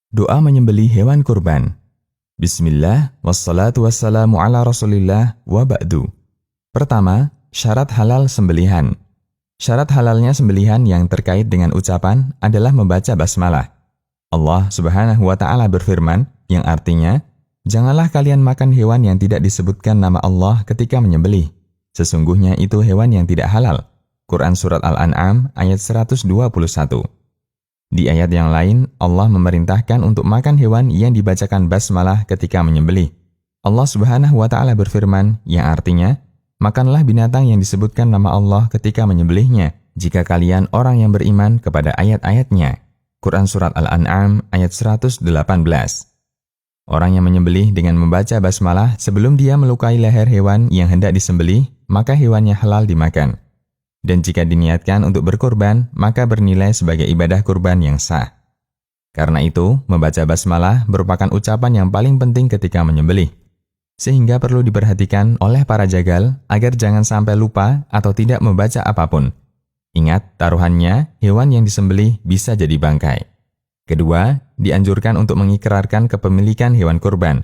Doa menyembelih hewan kurban. Bismillah, wassalatu wassalamu ala rasulillah, wa ba'du. Pertama, syarat halal sembelihan. Syarat halalnya sembelihan yang terkait dengan ucapan adalah membaca basmalah. Allah Subhanahu wa Ta'ala berfirman, yang artinya, janganlah kalian makan hewan yang tidak disebutkan nama Allah ketika menyembelih. Sesungguhnya itu hewan yang tidak halal. Quran Surat Al-An'am ayat 121. Di ayat yang lain, Allah memerintahkan untuk makan hewan yang dibacakan basmalah ketika menyembelih. Allah Subhanahu wa Ta'ala berfirman, yang artinya, makanlah binatang yang disebutkan nama Allah ketika menyembelihnya, jika kalian orang yang beriman kepada ayat-ayatnya. Quran Surat Al-An'am ayat 118. Orang yang menyembelih dengan membaca basmalah sebelum dia melukai leher hewan yang hendak disembelih, maka hewannya halal dimakan. Dan jika diniatkan untuk berkurban, maka bernilai sebagai ibadah kurban yang sah. Karena itu, membaca basmalah merupakan ucapan yang paling penting ketika menyembelih. Sehingga perlu diperhatikan oleh para jagal agar jangan sampai lupa atau tidak membaca apapun. Ingat, taruhannya, hewan yang disembelih bisa jadi bangkai. Kedua, dianjurkan untuk mengikrarkan kepemilikan hewan kurban.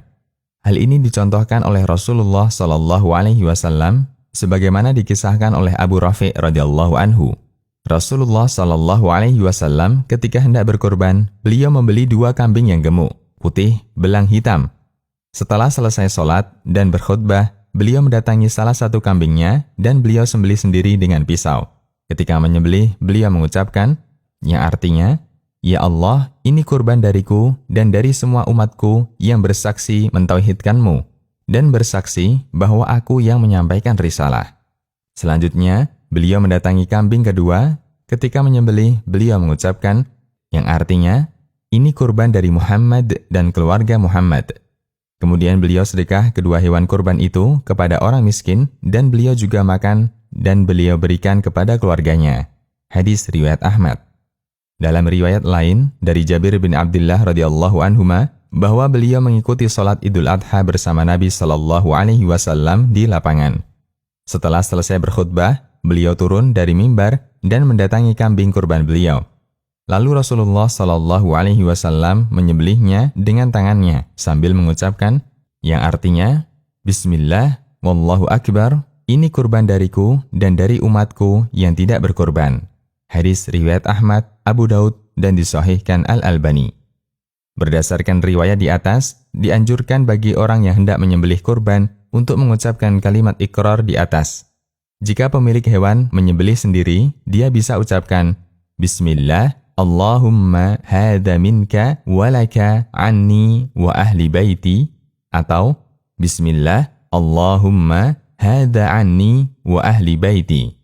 Hal ini dicontohkan oleh Rasulullah SAW, sebagaimana dikisahkan oleh Abu Rafi' radhiyallahu anhu. Rasulullah SAW ketika hendak berkurban, beliau membeli 2 kambing yang gemuk, putih, belang hitam. Setelah selesai sholat dan berkhutbah, beliau mendatangi salah satu kambingnya dan beliau sembelih sendiri dengan pisau. Ketika menyembelih, beliau mengucapkan, yang artinya, Ya Allah, ini kurban dariku dan dari semua umatku yang bersaksi mentauhidkanmu dan bersaksi bahwa aku yang menyampaikan risalah. Selanjutnya, beliau mendatangi kambing kedua. Ketika menyembelih, beliau mengucapkan, yang artinya, ini kurban dari Muhammad dan keluarga Muhammad. Kemudian beliau sedekah kedua hewan kurban itu kepada orang miskin dan beliau juga makan dan beliau berikan kepada keluarganya. Hadis riwayat Ahmad. Dalam riwayat lain, dari Jabir bin Abdullah radhiyallahu anhuma, bahwa beliau mengikuti sholat Idul Adha bersama Nabi SAW di lapangan. Setelah selesai berkhutbah, beliau turun dari mimbar dan mendatangi kambing kurban beliau. Lalu Rasulullah SAW menyembelihnya dengan tangannya sambil mengucapkan, yang artinya, Bismillah, Wallahu Akbar, ini kurban dariku dan dari umatku yang tidak berkurban. Hadis riwayat Ahmad, Abu Daud, dan disahihkan Al-Albani. Berdasarkan riwayat di atas, dianjurkan bagi orang yang hendak menyembelih kurban untuk mengucapkan kalimat iqrar di atas. Jika pemilik hewan menyembelih sendiri, dia bisa ucapkan, Bismillah, Allahumma hadha minka walaka anni wa ahli baiti, atau Bismillah, Allahumma hadha anni wa ahli baiti.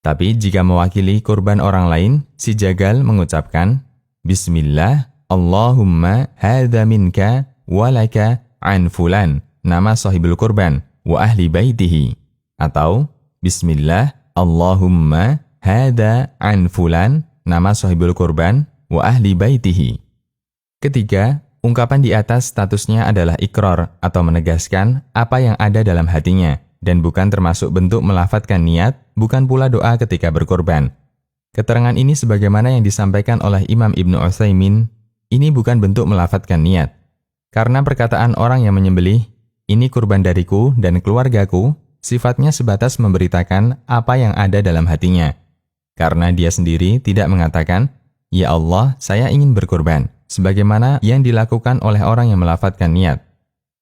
Tapi jika mewakili kurban orang lain, si jagal mengucapkan, Bismillah, Allahumma hadha minka walaka an fulan, nama sahibul kurban, wa ahli baitihi. Atau, Bismillah, Allahumma hadha an fulan, nama sahibul kurban, wa ahli baitihi. Ketiga, ungkapan di atas statusnya adalah ikrar atau menegaskan apa yang ada dalam hatinya, dan bukan termasuk bentuk melafadzkan niat, bukan pula doa ketika berkurban. Keterangan ini sebagaimana yang disampaikan oleh Imam Ibnu Utsaimin, ini bukan bentuk melafadzkan niat. Karena perkataan orang yang menyembelih, ini kurban dariku dan keluargaku, sifatnya sebatas memberitakan apa yang ada dalam hatinya. Karena dia sendiri tidak mengatakan, Ya Allah, saya ingin berkurban, sebagaimana yang dilakukan oleh orang yang melafadzkan niat.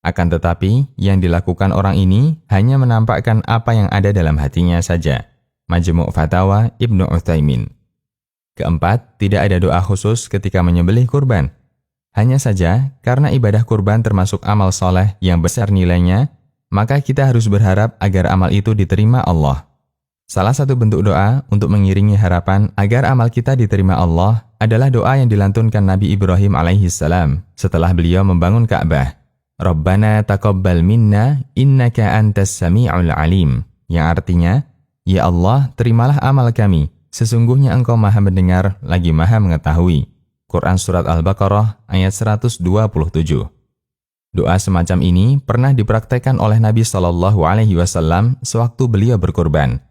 Akan tetapi, yang dilakukan orang ini hanya menampakkan apa yang ada dalam hatinya saja. Majmu' Fatawa Ibnu Utsaimin. Keempat, tidak ada doa khusus ketika menyembelih kurban. Hanya saja, karena ibadah kurban termasuk amal soleh yang besar nilainya, maka kita harus berharap agar amal itu diterima Allah. Salah satu bentuk doa untuk mengiringi harapan agar amal kita diterima Allah adalah doa yang dilantunkan Nabi Ibrahim alaihissalam setelah beliau membangun Ka'bah. Rabbana taqabbal minna innaka antas sami'ul alim. Yang artinya, Ya Allah, terimalah amal kami. Sesungguhnya Engkau Maha mendengar lagi Maha mengetahui. Quran Surat Al-Baqarah ayat 127. Doa semacam ini pernah dipraktekkan oleh Nabi SAW sewaktu beliau berkurban.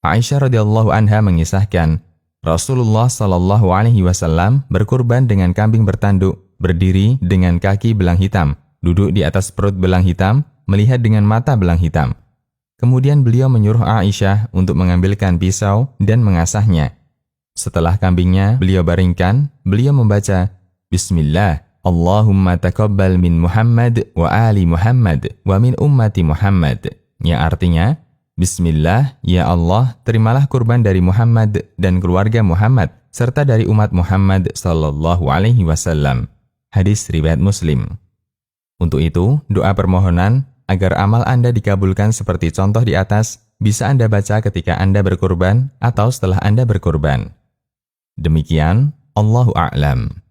Aisyah radhiyallahu anha mengisahkan, Rasulullah SAW berkurban dengan kambing bertanduk berdiri dengan kaki belang hitam, duduk di atas perut belang hitam, melihat dengan mata belang hitam. Kemudian beliau menyuruh Aisyah untuk mengambilkan pisau dan mengasahnya. Setelah kambingnya beliau baringkan, beliau membaca, Bismillah, Allahumma taqabbal min Muhammad wa ali Muhammad wa min ummati Muhammad. Yang artinya, Bismillah, ya Allah, terimalah kurban dari Muhammad dan keluarga Muhammad, serta dari umat Muhammad sallallahu alaihi wasallam. Hadis riwayat Muslim. Untuk itu, doa permohonan agar amal Anda dikabulkan seperti contoh di atas, bisa Anda baca ketika Anda berkurban atau setelah Anda berkurban. Demikian, Allahu a'lam.